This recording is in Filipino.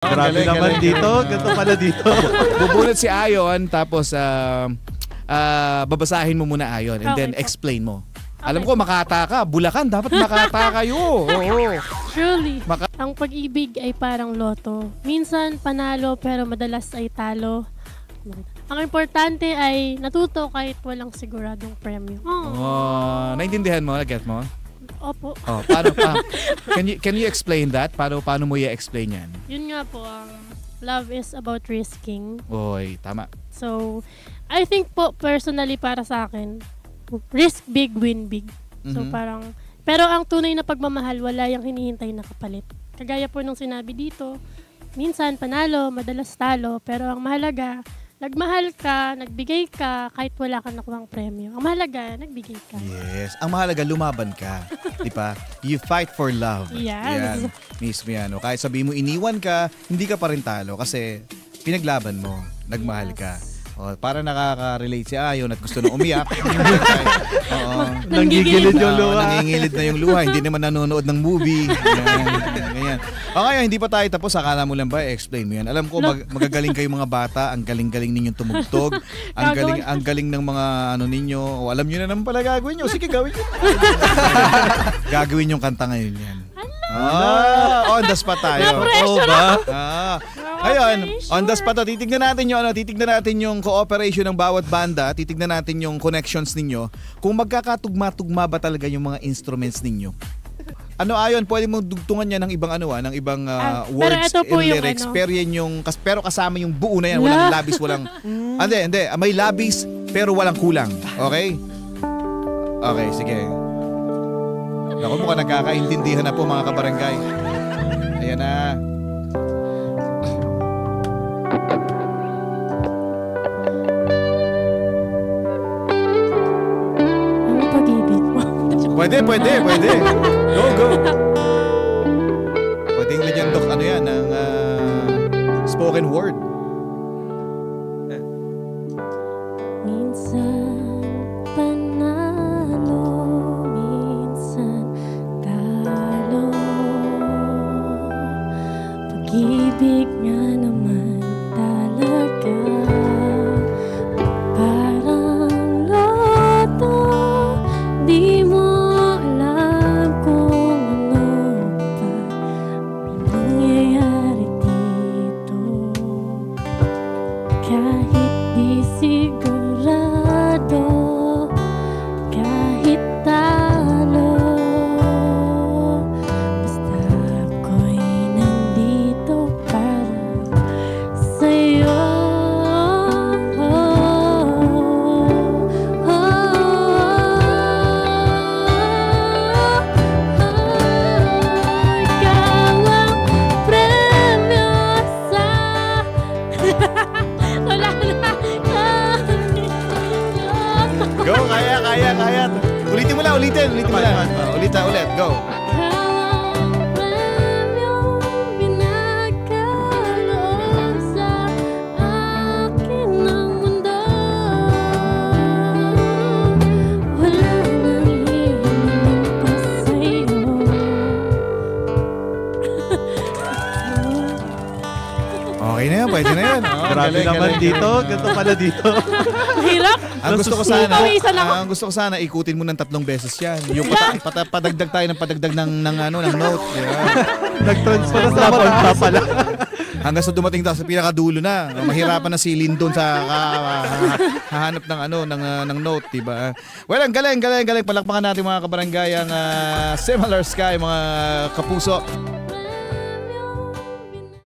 Grabe naman dito. Ganito pala dito. Bubunot si Ayon, tapos babasahin mo muna Ayon and then explain mo. Alam ko, Makata ka. Bulacan, dapat Makata kayo. Oo. Truly. Ang pag-ibig ay parang loto. Minsan panalo pero madalas ay talo. Ang importante ay natuto kahit walang siguradong premyo. Naintindihan mo? Nag-get mo? Opo. Oh, paano pa? Can you explain that? Paano mo i-explain yan? Yun nga po, love is about risking. Oy, tama. So, I think po personally para sa akin, risk big, win big. So parang, pero ang tunay na pagmamahal, wala yung hinihintay na kapalit. Kagaya po nung sinabi dito, minsan panalo, madalas talo, pero ang mahalaga, nagmahal ka, nagbigay ka, kahit wala kang nakuhang premyo. Ang mahalaga, nagbigay ka. Yes. Ang mahalaga, lumaban ka. Di ba? You fight for love. Yes. Yan. Mismo yan. O, kahit sabihin mo, iniwan ka, hindi ka pa rin talo kasi pinaglaban mo, nagmahal ka. O, para nakaka-relate si Ayon at gusto nang umiyak. Nanggigilid yung luha. Nangingilid na yung luha. Hindi naman nanonood ng movie. Ganyan. O kaya, hindi pa tayo tapos. Akala mo lang ba, explain mo yan. Alam ko, magagaling kayo mga bata. Ang galing-galing ninyong tumugtog. Ang galing ng mga ano ninyo. O, alam nyo na naman pala gagawin nyo. Sige, gawin nyo. Gagawin yung kanta ngayon yan. On the spot tayo. Na-pressure Ngayon, on the spot, titignan natin yung cooperation ng bawat banda, titignan natin yung connections ninyo, kung magkakatugma-tugma ba talaga yung mga instruments ninyo. Ano Ayon, pwede mong dugtungan niya ng ibang ng ibang words and lyrics, pero kasama yung buo na yan, walang labis, walang hindi, may labis pero walang kulang. Okay? Okay, sige. Naku, mukhang nagkakaintindihan na po mga kabarangay. Ayan na. Ang pag-ibig mo. Pwede. Go. Pwedeng lagyan ano yan, ng spoken word. Minsan panalo, minsan talo. Pag-ibig nga naman talaga, parang loto. Di mo alam kung ano pa nangyayari dito. Kahit di sigurado, kahit talo, basta ako'y nandito para sa'yo. Ikaw ang premyo sa wala na. Go, kaya. Ulitin mo lang. Ulit, go. Ikaw ang premyong pinagkaloob sa akin ng mundo. Wala nang hihiling pa sa'yo. Okay na yan, pwede na yan. Grabe naman dito. Ganito pala dito. Mahirap. Ang gusto ko sana ikutin mo ng 3 beses yan. Yung padagdag tayo ng padagdag ng note. Nag-transfer na sa punta pala. Hanggang sa dumating tayo sa pinakadulo na. Mahirapan na si Lindon sa hahanap ng note, diba? Well, ang galing. Palakpakan natin mga kabarangay ang Similar Sky, mga kapuso.